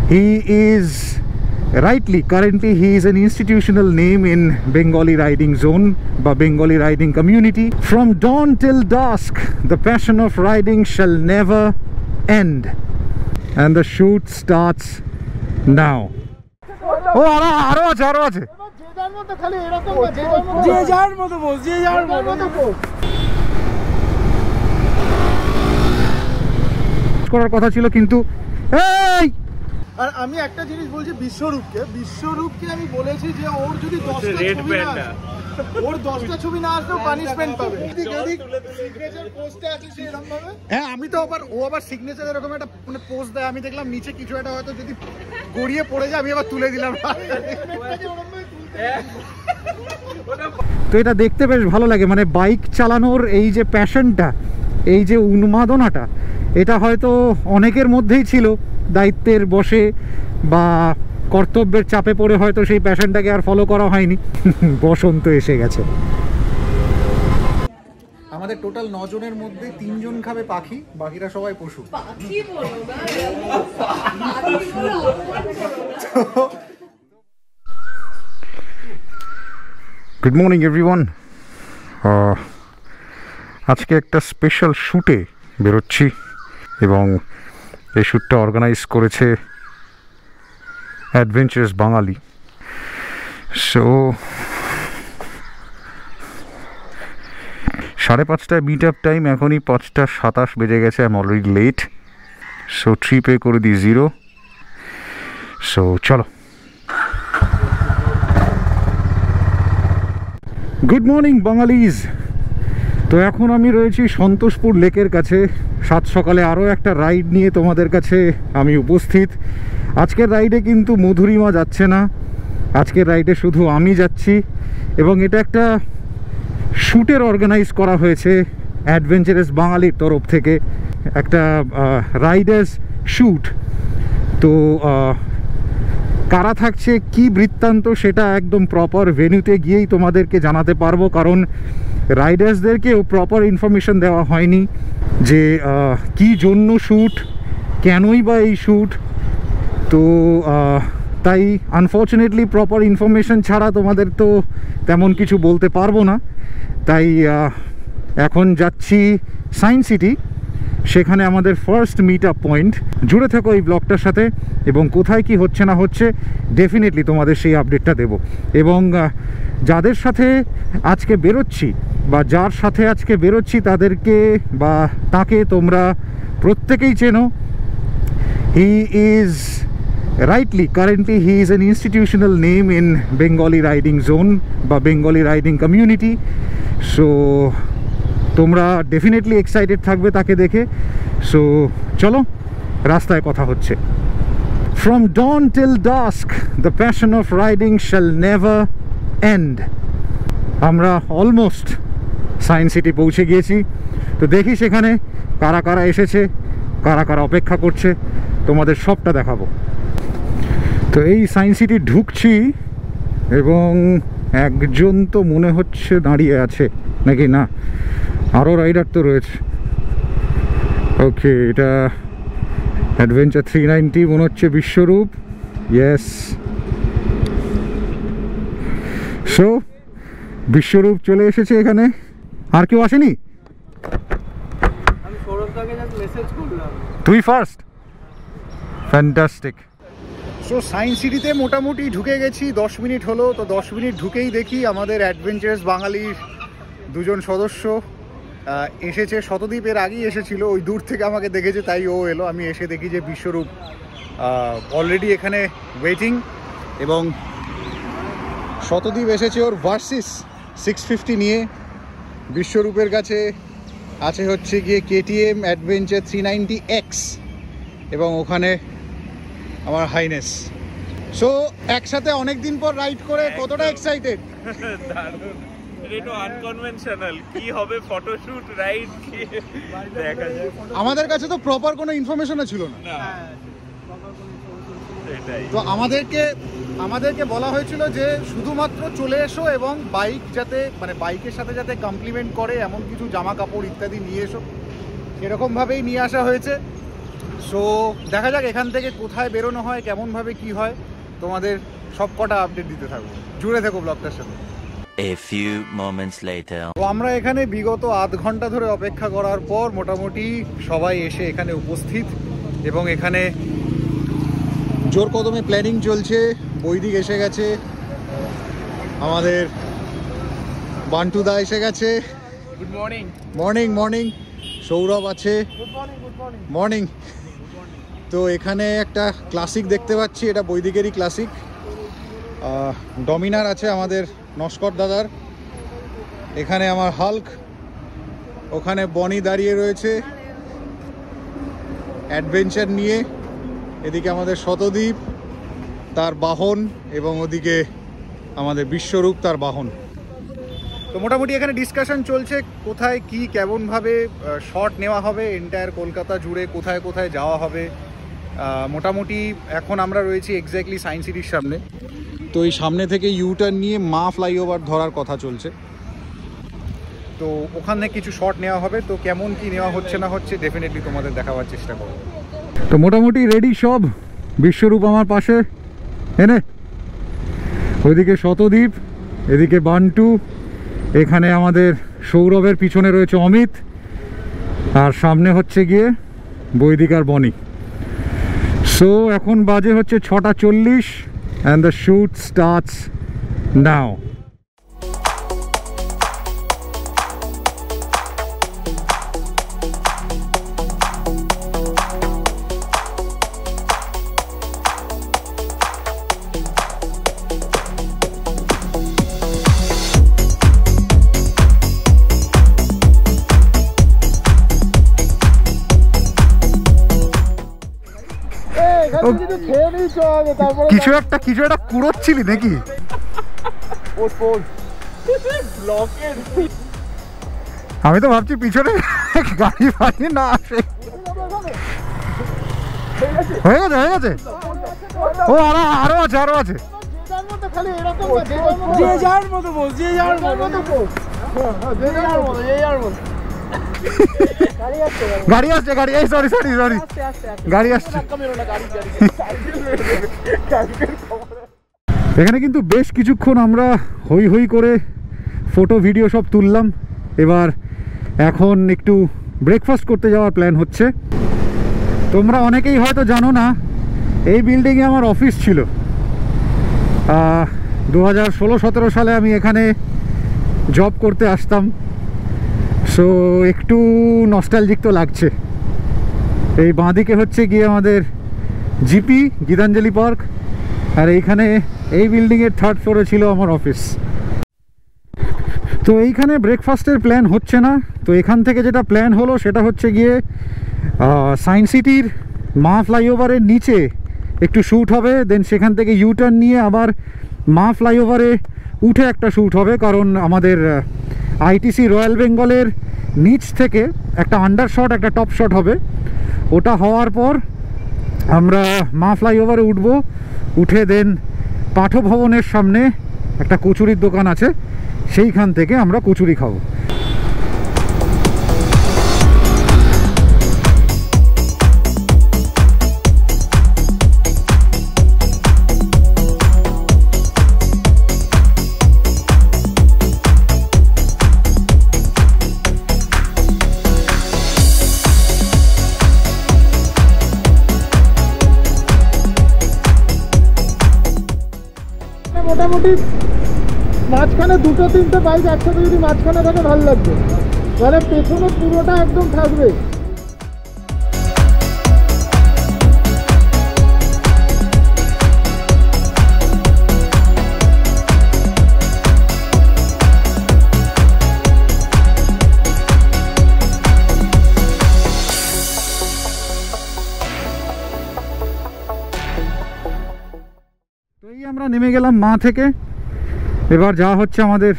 He is currently he is an institutional name in Bengali riding zone বা Bengali riding community. From dawn till dusk, the passion of riding shall never end. And the shoot starts now. Oh, আরো আছে করার কথা ছিল কিন্তু এই আর আমি একটা জিনিস বলছি বিশ্বরূপকে আমি বলেছি যে ওর যদি 10টা ছবি না ওর 10টা ছবি না আসলেও পানিশমেন্ট পাবে। সিগনেচার পোস্টে আছে সেরকম ভাবে। হ্যাঁ আমি তো ও আবার সিগনেচার এরকম একটা মানে পোস্ট দেয়, আমি দেখলাম নিচে কিছু একটা হয়তো যদি গড়িয়ে পড়ে যায় আমি আবার তুলে দিলাম। তো এটা দেখতে বেশ ভালো লাগে, মানে বাইক চালানোর এই যে প্যাশনটা, এই যে উন্মাদনাটা, এটা হয়তো অনেকের মধ্যেই ছিল। দায়িত্বের বসে বা কর্তব্যের চাপে পড়ে হয়তো সেই প্যাশনটাকে আর ফলো করা হয়নি। বসন্ত এসে গেছে। আমাদের টোটাল 9 জনের মধ্যে 3 জন খাবে পাখি, বাকিরা সবাই পশু। Good morning everyone. আজকে একটা স্পেশাল শ্যুটে বেরোচ্ছি এবং এই শ্যুটটা অর্গানাইজ করেছে adventurous Bangali. So 5:30 meet up time, এখনই 5:27 বেজে গেছে। I am already late, so 3 pay করে দিই 0। সো চলো। Good morning Bangalis. তো এখন আমি রয়েছি সন্তোষপুর লেকের কাছে। সাত সকালে আরও একটা রাইড নিয়ে তোমাদের কাছে আমি উপস্থিত। আজকের রাইডে কিন্তু মধুরিমা যাচ্ছে না, আজকের রাইডে শুধু আমি যাচ্ছি এবং এটা একটা শ্যুটের অর্গানাইজ করা হয়েছে অ্যাডভেঞ্চারাস বাঙালির তরফ থেকে, একটা রাইডার্স শ্যুট। তো কারা থাকছে, কি বৃত্তান্ত, সেটা একদম প্রপার ভেন্যুতে গিয়েই তোমাদেরকে জানাতে পারবো, কারণ রাইডার্সদেরকেও প্রপার ইনফরমেশন দেওয়া হয়নি যে কি জন্য শ্যুট, কেনই বা এই শ্যুট। তো তাই আনফর্চুনেটলি প্রপার ইনফরমেশন ছাড়া তোমাদের তো তেমন কিছু বলতে পারবো না। তাই এখন যাচ্ছি সায়েন্স সিটি, সেখানে আমাদের ফার্স্ট মিট আপ পয়েন্ট। জুড়ে থাকো এই ব্লগটার সাথে এবং কোথায় কি হচ্ছে না হচ্ছে ডেফিনেটলি তোমাদের সেই আপডেটটা দেব। এবং যাদের সাথে আজকে বেরোচ্ছি বা যার সাথে আজকে বেরোচ্ছি তাদেরকে বা তাকে তোমরা প্রত্যেকেই চেনো। He is currently he is an institutional name in Bengali riding zone বা Bengali riding community. সো তোমরা ডেফিনেটলি এক্সাইটেড থাকবে তাকে দেখে। সো চলো, রাস্তায় কথা হচ্ছে। From dawn till dusk, the passion of riding shall never end. আমরা অলমোস্ট সায়েন্স সিটি পৌঁছে গিয়েছি। তো দেখি সেখানে কারা কারা এসেছে, কারা কারা অপেক্ষা করছে, তোমাদের সবটা দেখাবো। তো এই সায়েন্স সিটি ঢুকছি এবং একজন তো মনে হচ্ছে দাঁড়িয়ে আছে, নাকি না আরও রাইডার তো রয়েছে। ওকে, এটা অ্যাডভেঞ্চার 390 মনে হচ্ছে বিশ্বরূপ। ইয়েস, সো বিশ্বরূপ চলে এসেছে এখানে। আর কেউ আসেনি? তুই ফার্স্ট? ফ্যান্টাস্টিক। সো সায়েন্স সিটিতে মোটামুটি ঢুকে গেছি, 10 মিনিট হলো। তো 10 মিনিট ঢুকেই দেখি আমাদের অ্যাডভেঞ্চারাস বাঙালির 2 জন সদস্য এসেছে। শতদ্বীপ এর আগেই এসেছিল, ওই দূর থেকে আমাকে দেখেছে তাই ও এলো। আমি এসে দেখি যে বিশ্বরূপ অলরেডি এখানে ওয়েটিং এবং শতদ্বীপ এসেছে ওর ভার্সিস 650 নিয়ে। বিশ্বরূপের কাছে আছে হচ্ছে গিয়ে KTM অ্যাডভেঞ্চার 390X এবং ওখানে আমার হাইনেস। সো একসাথে অনেকদিন পর রাইড করে কতটা এক্সাইটেড? এটা আনকনভেনশনাল কি হবে, ফটোশুট, রাইড কি দেখা যায়। আমাদের কাছে তো প্রপার কোনো ইনফরমেশনও ছিল না। তো আমাদেরকে বলা হয়েছিল যে শুধুমাত্র চলে এসো এবং বাইক যাতে মানে বাইকের সাথে যাতে কমপ্লিমেন্ট করে এমন কিছু জামা কাপড় ইত্যাদি নিয়ে এসো। সেরকমভাবেই নিয়ে আসা হয়েছে। সো দেখা যাক এখান থেকে কোথায় বেরোনো হয়, কেমনভাবে কি হয়, তোমাদের সব কটা আপডেট দিতে থাকবো। জুড়ে থেকো ব্লগটার সাথে। A few moments later. তো আমরা এখানে বিগত আধ ঘন্টা ধরে অপেক্ষা করার পর মোটামুটি সবাই এসে এখানে উপস্থিত, এবং এখানে জোর কদমে প্ল্যানিং চলছে। বৈদিক এসে গেছে, আমাদের বান্টুদা এসে গেছে। Good morning. Morning morning. Sourav আছে। Good morning, good morning. Morning. তো এখানে একটা ক্লাসিক দেখতে পাচ্ছি, এটা বৈদিকেরই ক্লাসিক। ডমিনার আছে আমাদের নস্কর দাদার, এখানে আমার হাল্ক, ওখানে বনি দাঁড়িয়ে রয়েছে অ্যাডভেঞ্চার নিয়ে, এদিকে আমাদের শতদ্বীপ তার বাহন, এবং ওদিকে আমাদের বিশ্বরূপ তার বাহন। তো মোটামুটি এখানে ডিসকাশন চলছে কোথায় কি কেমনভাবে শট নেওয়া হবে, এন্টায়ার কলকাতা জুড়ে কোথায় কোথায় যাওয়া হবে। মোটামুটি এখন আমরা রয়েছি এক্স্যাক্টলি সায়েন্স সিটির সামনে। তো এই সামনে থেকে ইউটার্ন নিয়ে মা ফ্লাইওভার ধরার কথা চলছে, তো ওখানে কিছু শট নেওয়া হবে। তো কেমন কি নেওয়া হচ্ছে না হচ্ছে ডেফিনেটলি তোমাদের দেখাবার চেষ্টা করব। তো মোটামুটি রেডি সব। বিশ্বরূপ আমার পাশে এনে, ওইদিকে শতদ্বীপ, এদিকে বান্টু, এখানে আমাদের সৌরভের পিছনে রয়েছে অমিত, আর সামনে হচ্ছে গিয়ে বৈদিক আর বনি। সো এখন বাজে হচ্ছে 6:40 and the shoot starts now. কিছু একটা কুড়োচ্ছিলি নাকি? আমি তো ভাবছি পিছনে গাড়ি ফাড়ি না আসে। হয়ে গেছে হয়ে গেছে। ও আরো আছে আরো আছে। গাড়ি আসছে গাড়ি, এই সরি সরি সরি, গাড়ি আসছে। এখানে কিন্তু বেশ কিছুক্ষণ আমরা হই হই করে ফটো ভিডিও সব তুললাম। এবার এখন একটু ব্রেকফাস্ট করতে যাওয়ার প্ল্যান হচ্ছে। তোমরা অনেকেই হয়তো জানো না, এই বিল্ডিংয়ে আমার অফিস ছিল। 2016-17 সালে আমি এখানে জব করতে আসতাম। সো একটু নস্টালজিক তো লাগছে। এই বাঁদিকে হচ্ছে গিয়ে আমাদের জিপি গীতাঞ্জলি পার্ক, আর এইখানে এই বিল্ডিংয়ের 3rd ফ্লোরে ছিল আমার অফিস। তো এইখানে ব্রেকফাস্টের প্ল্যান হচ্ছে না। তো এখান থেকে যেটা প্ল্যান হলো সেটা হচ্ছে গিয়ে সায়েন্স সিটির মা ফ্লাইওভারের নিচে একটু শ্যুট হবে, দেন সেখান থেকে ইউটার্ন নিয়ে আবার মা ফ্লাইওভারে উঠে একটা শ্যুট হবে। কারণ আমাদের আইটিসি রয়্যাল বেঙ্গলের নিচ থেকে একটা আন্ডার শট একটা টপ শট হবে। ওটা হওয়ার পর আমরা মা ফ্লাইওভারে উঠবো, উঠে দেন পাঠভবনের সামনে একটা কচুরির দোকান আছে, সেইখান থেকে আমরা কচুরি খাবো। মোটামুটি মাঝখানে 2-3টে বাইক একসাথে যদি মাঝখানে থাকে ভালো লাগবে, তাহলে পেছনে পুরোটা একদম থাকবে। আমরা নেমে গেলাম মা থেকে। এবার যা হচ্ছে আমাদের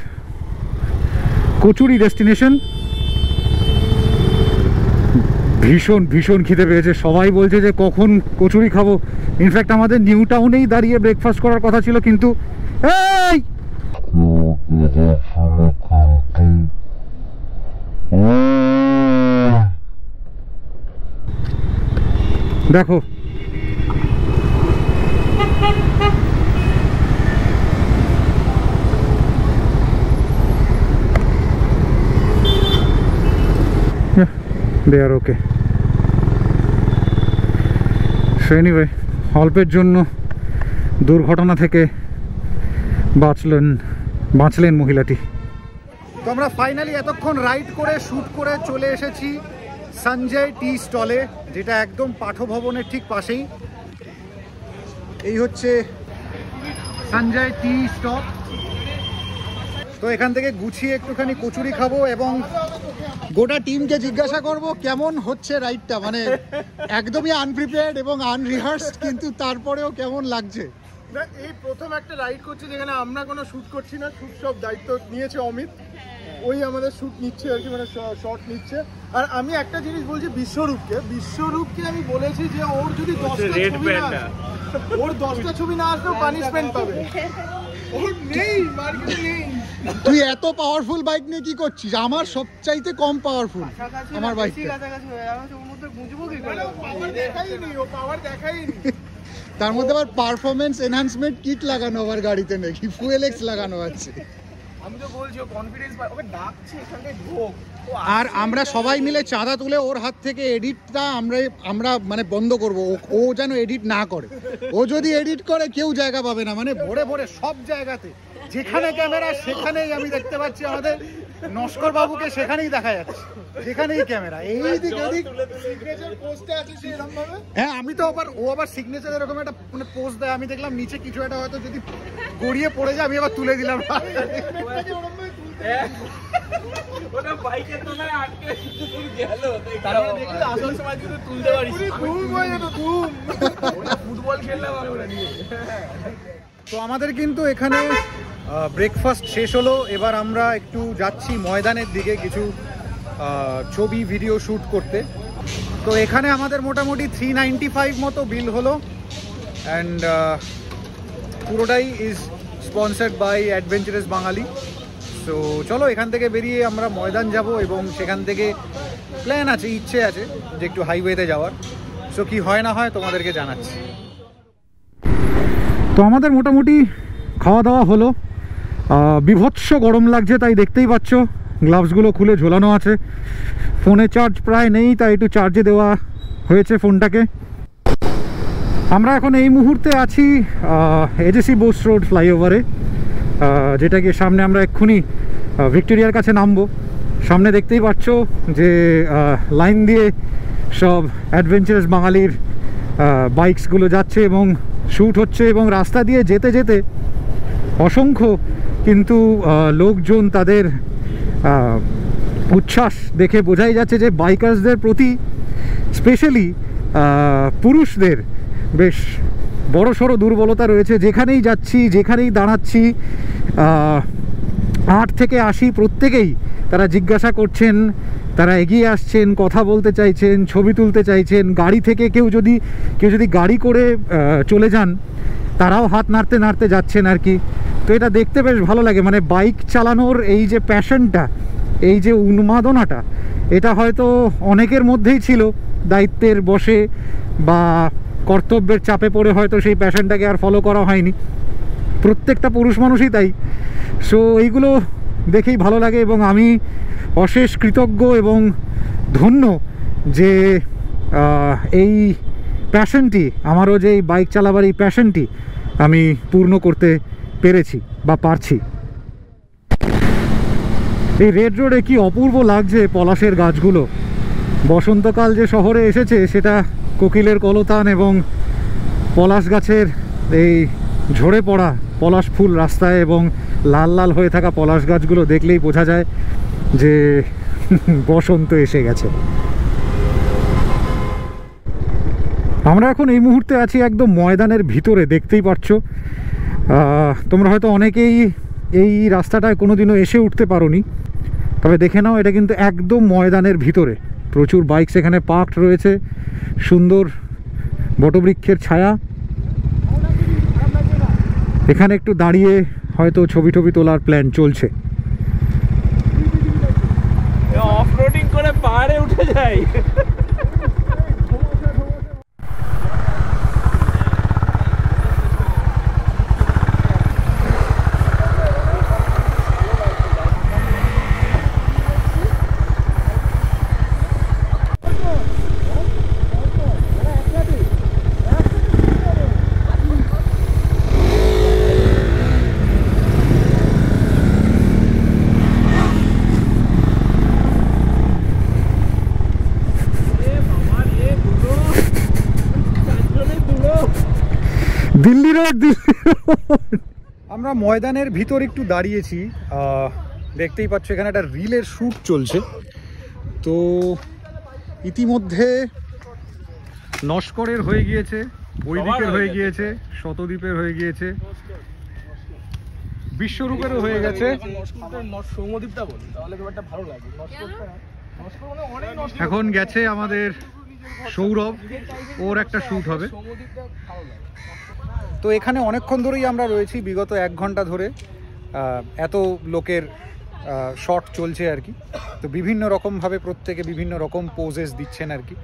কচুরি ডেস্টিনেশন। ভীষণ ভীষণ খিদে পেয়েছে, সবাই বলছে যে কখন কচুরি খাবো। ইনফ্যাক্ট আমাদের নিউ টাউনেই দাঁড়িয়ে ব্রেকফাস্ট করার কথা ছিল, কিন্তু এই দেখো they are okay. So anyway, অল্পের জন্য দুর্ঘটনা থেকে বাঁচলেন মহিলাটি। তো আমরা ফাইনালি এতক্ষণ রাইড করে শ্যুট করে চলে এসেছি সঞ্জয় টি স্টলে, যেটা একদম পাঠভবনের ঠিক পাশেই। এই হচ্ছে সঞ্জয় টি স্টল। তো এখান থেকে গুছিয়ে একটুখানি কচুরি খাবো এবং গোটা টিমকে জিজ্ঞাসা করব কেমন হচ্ছে রাইডটা, মানে একদমই আনপ্রিপেয়ার্ড এবং আনরিহার্সড, কিন্তু তারপরেও কেমন লাগছে। এই প্রথম একটা রাইড করছে যেখানে আমরা কোনো শ্যুট করছি না, শ্যুট সব দায়িত্ব নিয়েছে অমিত, ওই আমাদের শ্যুট নিচ্ছে আর কি, মানে শর্ট নিচ্ছে। আর আমি একটা জিনিস বলছি বিশ্বরূপকে আমি বলেছি যে ওর যদি 10টা ছবি না আসলেও পানিশমেন্ট পাবে। ওর নেই, মার্কেটে নেই। তুই এত পাওয়ারফুল বাইক নিয়ে কি করছিস? আমার সবচাইতে কম পাওয়ারফুল আমার বাইক। তার মধ্যে আবার পারফরমেন্স এনহান্সমেন্ট কিট লাগানো আবার গাড়িতে নাকি, ফুয়েল এক্স লাগানো আছে। আমি তো বলছি ও কনফিডেন্স পায়, ওকে ডাকছে এখানে ঢোক। আর আমরা সবাই মিলে চাঁদা তুলে ওর হাত থেকে এডিটটা আমরা মানে বন্ধ করব, ও যেন এডিট না করে। ও যদি এডিট করে কেউ জায়গা পাবে না, মানে ভরে ভরে সব জায়গাতে যেখানে ক্যামেরা সেখানেই আমি দেখতে পাচ্ছি আমাদের নস্কর বাবুকে, সেখানেই দেখা যাচ্ছে, যেখানেই ক্যামেরা এই দিক ওদিক সিগনেচার পোস্টে আছে সে এরকম ভাবে। হ্যাঁ, আমি তো ও আবার সিগনেচার এরকম একটা মানে পোস্ট দেয়, আমি দেখলাম নিচে কিছু একটা হয়তো যদি গড়িয়ে পড়ে যায় আমি আবার তুলে দিলাম। ওটা বাইকে তো না আটকে গেল, তারা দেখলে আসল সময় যদি তুলতে পারিস। ফুটবল খেললাম আমরা নিয়ে। তো আমাদের কিন্তু এখানে ব্রেকফাস্ট শেষ হলো, এবার আমরা একটু যাচ্ছি ময়দানের দিকে কিছু ছবি ভিডিও শ্যুট করতে। তো এখানে আমাদের মোটামুটি 395 মতো বিল হলো, অ্যান্ড পুরোটাই ইজ স্পন্সার্ড বাই অ্যাডভেঞ্চারাস বাঙালি। তো চলো এখান থেকে বেরিয়ে আমরা ময়দান যাব এবং সেখান থেকে প্ল্যান আছে, ইচ্ছে আছে যে একটু হাইওয়েতে যাওয়ার। সো কি হয় না হয় তোমাদেরকে জানাচ্ছি। তো আমাদের মোটামুটি খাওয়া দাওয়া হলো, বিভৎস গরম লাগছে তাই দেখতেই পাচ্ছ গ্লাভসগুলো খুলে ঝোলানো আছে। ফোনে চার্জ প্রায় নেই তাই একটু চার্জে দেওয়া হয়েছে ফোনটাকে। আমরা এখন এই মুহূর্তে আছি এজেসি বোস রোড ফ্লাইওভারে, যেটাকে সামনে আমরা এক্ষুনি ভিক্টোরিয়ার কাছে নামবো। সামনে দেখতেই পাচ্ছ যে লাইন দিয়ে সব অ্যাডভেঞ্চারাস বাঙালির বাইকসগুলো যাচ্ছে এবং শ্যুট হচ্ছে, এবং রাস্তা দিয়ে যেতে যেতে অসংখ্য কিন্তু লোকজন, তাদের উচ্ছ্বাস দেখে বোঝাই যাচ্ছে যে বাইকার্সদের প্রতি, স্পেশালি পুরুষদের বেশ বড়সড় দুর্বলতা রয়েছে। যেখানেই যাচ্ছি, যেখানেই দাঁড়াচ্ছি, 8 থেকে 80 প্রত্যেকেই তারা জিজ্ঞাসা করছেন, তারা এগিয়ে আসছেন, কথা বলতে চাইছেন, ছবি তুলতে চাইছেন। গাড়ি থেকে কেউ যদি গাড়ি করে চলে যান তারাও হাত নাড়তে নাড়তে যাচ্ছেন আর কি। তো এটা দেখতে বেশ ভালো লাগে, মানে বাইক চালানোর এই যে প্যাশনটা, এই যে উন্মাদনাটা, এটা হয়তো অনেকের মধ্যেই ছিল, দায়িত্বের বশে বা কর্তব্যের চাপে পড়ে হয়তো সেই প্যাশনটাকে আর ফলো করা হয়নি। প্রত্যেকটা পুরুষ মানুষই তাই। সো এইগুলো দেখেই ভালো লাগে এবং আমি অশেষ কৃতজ্ঞ এবং ধন্য যে এই প্যাশনটি, আমারও যে এই বাইক চালাবার এই প্যাশনটি আমি পূর্ণ করতে পেরেছি বা পারছি। এই রেড রোডে কি অপূর্ব লাগছে পলাশের গাছগুলো। বসন্তকাল যে শহরে এসেছে সেটা কোকিলের কলতান এবং পলাশ গাছের এই ঝরে পড়া পলাশ ফুল রাস্তায় এবং লাল লাল হয়ে থাকা পলাশ গাছগুলো দেখলেই বোঝা যায় যে বসন্ত এসে গেছে। আমরা এখন এই মুহূর্তে আছি একদম ময়দানের ভিতরে, দেখতেই পাচ্ছ। তোমরা হয়তো অনেকেই এই রাস্তাটায় কোনোদিনও এসে উঠতে পারোনি, তবে দেখে নাও এটা কিন্তু একদম ময়দানের ভিতরে। প্রচুর বাইক সেখানে পার্কড রয়েছে, সুন্দর বটবৃক্ষের ছায়া। এখানে একটু দাঁড়িয়ে হয়তো ছবি তোলার প্ল্যান চলছে। অফরোডিং করে পাহাড়ে উঠে যাই। Delhi road, Delhi road. আমরা ময়দানের ভিতর একটু দাঁড়িয়েছি, দেখতেই পাচ্ছ এখানে একটা রিলের শ্যুট চলছে। তো ইতিমধ্যে নস্করের হয়ে গিয়েছে, বৈদিকের হয়ে গিয়েছে, শতদ্বীপের হয়ে গিয়েছে, বিশ্বরূপেরও হয়ে গেছে। সৌম্যদ্বীপটা বল, তাহলে খুব একটা ভালো লাগে। এখন গেছে আমাদের সৌরভ, ওর একটা শ্যুট হবে। তো এখানে অনেকক্ষণ ধরেই আমরা রয়েছি, বিগত 1 ঘন্টা ধরে এত লোকের শট চলছে আর কি। তো বিভিন্ন রকমভাবে প্রত্যেকে বিভিন্ন রকম পোজেস দিচ্ছেন আর কি।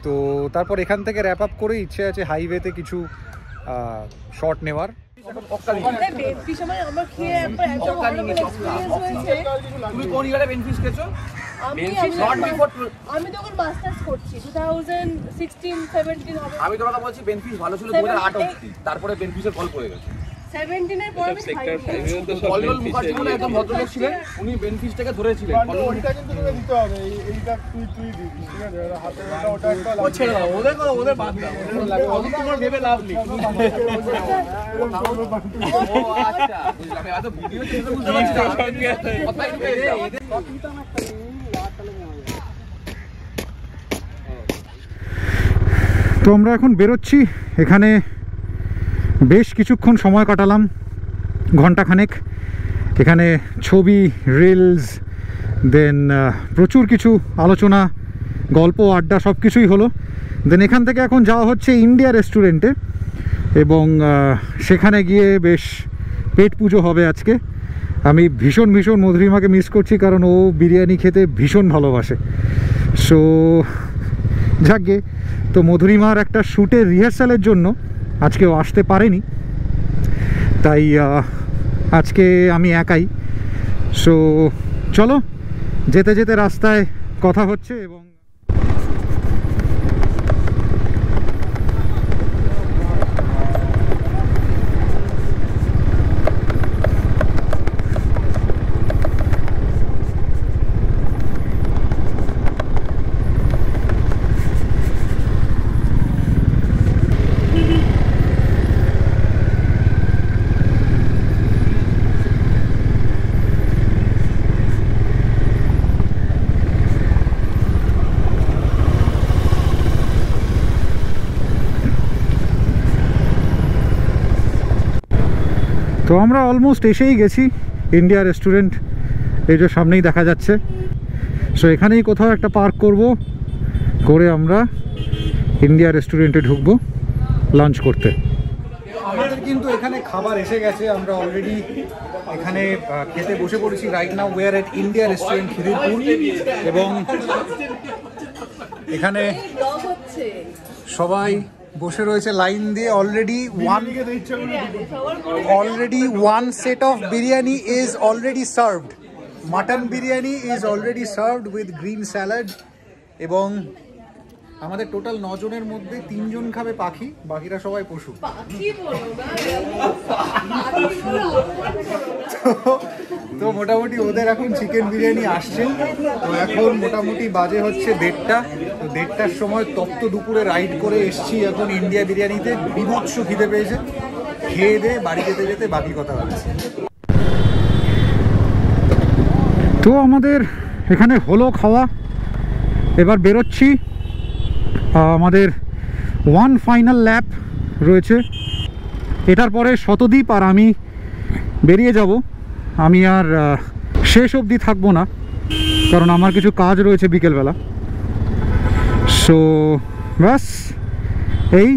তো তারপর এখান থেকে র্যাপ আপ করে ইচ্ছে আছে হাইওয়েতে কিছু শট নেওয়ার। তুমি কোন ইয়ারে বেনফিশ খেয়েছো? আমি তখন মাস্টার্স করছি 2016-17 হবে। আমি তোর কথা বলছি, বেনফিশ ভালো ছিল 2008 অবধি, তারপরে বেনফিশের কল পড়ে গেছে। 17 এর পর আমি কল্লোল মুখার্জি বলে একদম ভদ্রলোক ছিলেন, উনি বেনফিশটাকে ধরেছিলেন। ওইটা কিন্তু তোকে দিতে হবে, এইটা তুই দিবি, ঠিক আছে? হাতে ওটা একটা ও ছেড়ে দাও, ওদের বাদ দাও, ওদের তোমার ভেবে লাভ নেই। ও আচ্ছা, বুঝলাম। এত ভিডিও দেখে বুঝতে পারছি কথাই ঢুকে গেছে। তো আমরা এখন বেরোচ্ছি, এখানে বেশ কিছুক্ষণ সময় কাটালাম, ঘন্টাখানেক। এখানে ছবি, রিলস, দেন প্রচুর কিছু আলোচনা, গল্প, আড্ডা সব কিছুই হলো। দেন এখান থেকে এখন যাওয়া হচ্ছে ইন্ডিয়া রেস্টুরেন্টে, এবং সেখানে গিয়ে বেশ পেট পুজো হবে আজকে। আমি ভীষণ মধুরিমাকে মিস করছি, কারণ ও বিরিয়ানি খেতে ভীষণ ভালোবাসে। সো যাকগে, তো মধুরিমার একটা শ্যুটের রিহার্সালের জন্য আজকেও আসতে পারেনি, তাই আজকে আমি একাই। সো চলো, যেতে যেতে রাস্তায় কথা হচ্ছে। এবং তো আমরা অলমোস্ট এসেই গেছি ইন্ডিয়া রেস্টুরেন্ট, এই যে সামনেই দেখা যাচ্ছে। সো এখানেই কোথাও একটা পার্ক করব, করে আমরা ইন্ডিয়া রেস্টুরেন্টে ঢুকবো লাঞ্চ করতে। আমাদের কিন্তু এখানে খাবার এসে গেছে, আমরা অলরেডি এখানে খেতে বসে পড়েছি। Right now we are at India restaurant Khidirpur, এবং এখানে সবাই বসে রয়েছে লাইন দিয়ে। Already one set of biryani is already served. Mutton biryani is already served with green salad, এবং আমাদের টোটাল 9 জনের মধ্যে 3 জন খাবে পাখি, বাকিরা সবাই পশু। তো মোটামুটি ওদের এখন চিকেন বিরিয়ানি আসছে। তো এখন মোটামুটি বাজে হচ্ছে 1:30। তো 1:30টার সময় তপ্ত দুপুরে রাইড করে এসছি এখন ইন্ডিয়া বিরিয়ানিতে। বিভৎস খিদে পেয়েছে, খেয়ে দিয়ে বাড়ি যেতে যেতে বাকি কথা হচ্ছে। তো আমাদের এখানে হলো খাওয়া, এবার বেরোচ্ছি। আমাদের ওয়ান ফাইনাল ল্যাপ রয়েছে, এটার পরে শতদ্বীপ আর আমি বেরিয়ে যাব। আমি আর শেষ অবধি থাকবো না, কারণ আমার কিছু কাজ রয়েছে বিকেলবেলা। সো ব্যাস এই,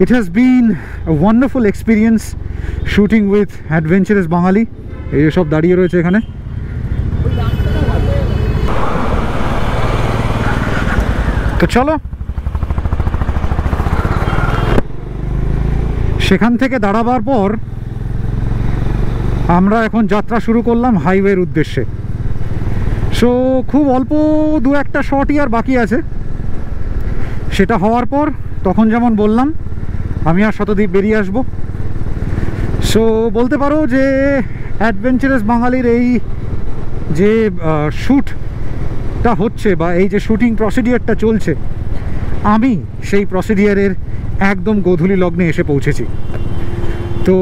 it has been a wonderful experience shooting with adventurous Bangali. এই সব দাঁড়িয়ে রয়েছে এখানে। তো চলো, সেখান থেকে দাঁড়াবার পর আমরা এখন যাত্রা শুরু করলাম হাইওয়ের উদ্দেশ্যে। সো খুব অল্প 2-1টা শটই আর বাকি আছে, সেটা হওয়ার পর তখন যেমন বললাম আমি আর শতদ্বীপ বেরিয়ে আসবো। সো বলতে পারো যে অ্যাডভেঞ্চারাস বাঙালির এই যে শ্যুটটা হচ্ছে, বা এই যে শুটিং প্রসিডিওরটা চলছে, আমি সেই প্রসিডিওরের একদম গোধূলি লগ্নে এসে পৌঁছেছি। তো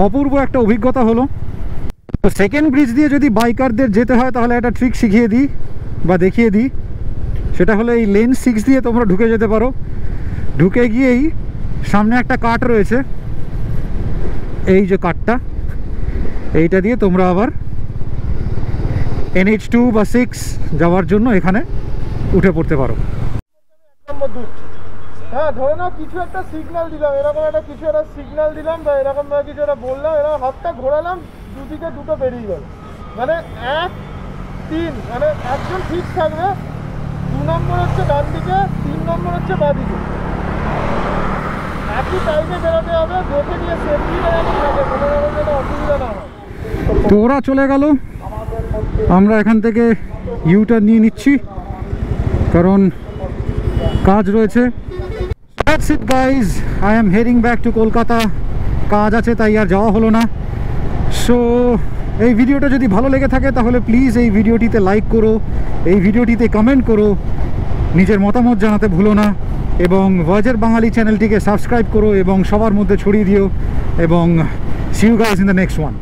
অপূর্ব একটা অভিজ্ঞতা হলো। তো সেকেন্ড ব্রিজ দিয়ে যদি বাইকারদের যেতে হয় তাহলে একটা ট্রিক শিখিয়ে দিই বা দেখিয়ে দিই। সেটা হলো এই লেন 6 দিয়ে তোমরা ঢুকে যেতে পারো। ঢুকে গিয়েই সামনে একটা কাট রয়েছে, এই যে কাটটা, এইটা দিয়ে তোমরা আবার NH2 বা 6 যাওয়ার জন্য এখানে উঠে পড়তে পারো। হ্যাঁ, ধরে নাও কিছু একটা সিগন্যাল দিলাম, এরকম একটা কিছু একটা সিগন্যাল দিলাম বা এরকম কিছু একটা বললাম, এরকম হাতটা ঘোরালাম, দুদিকে দুটো বেরিয়ে গেল। মানে 1 3, মানে একজন ঠিক থাকবে, 2 নম্বর হচ্ছে ডান দিকে, 3 নম্বর হচ্ছে বাঁ দিকে। একই টাইমে বেরোতে হবে, দেখে নিয়ে সেফটিটা যেন থাকে, কোনো রকম যেন অসুবিধা না হয়। তো ওরা চলে গেল, আমরা এখান থেকে ইউটার্ন নিয়ে নিচ্ছি কারণ কাজ রয়েছে। That's it guys, I am heading back to Kolkata. কাজ আছে তাই আর যাওয়া হলো না। সো এই ভিডিওটা যদি ভালো লেগে থাকে তাহলে প্লিজ এই ভিডিওটিতে লাইক করো, এই ভিডিওটিতে কমেন্ট করো, নিজের মতামত জানাতে ভুলো না, এবং ভয়েজের বাঙালি চ্যানেলটিকে সাবস্ক্রাইব করো এবং সবার মধ্যে ছড়িয়ে দিও, এবং see you guys in the next one.